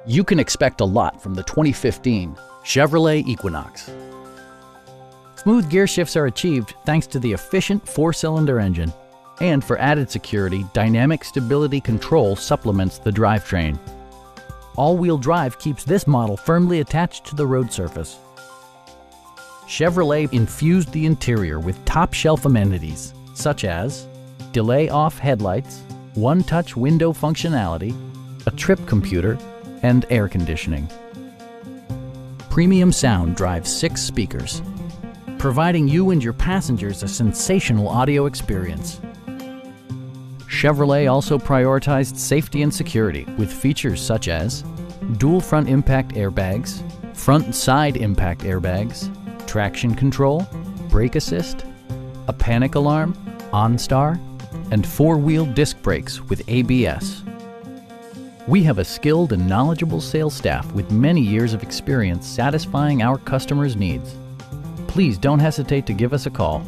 You can expect a lot from the 2015 Chevrolet Equinox. Smooth gear shifts are achieved thanks to the efficient 4-cylinder engine. And for added security, dynamic stability control supplements the drivetrain. All-wheel drive keeps this model firmly attached to the road surface. Chevrolet infused the interior with top-shelf amenities, such as delay-off headlights, one-touch window functionality, a trip computer, and air conditioning. Premium sound drives 6 speakers, providing you and your passengers a sensational audio experience. Chevrolet also prioritized safety and security with features such as dual front impact airbags, front and side impact airbags, traction control, brake assist, a panic alarm, OnStar, and 4-wheel disc brakes with ABS. We have a skilled and knowledgeable sales staff with many years of experience satisfying our customers' needs. Please don't hesitate to give us a call.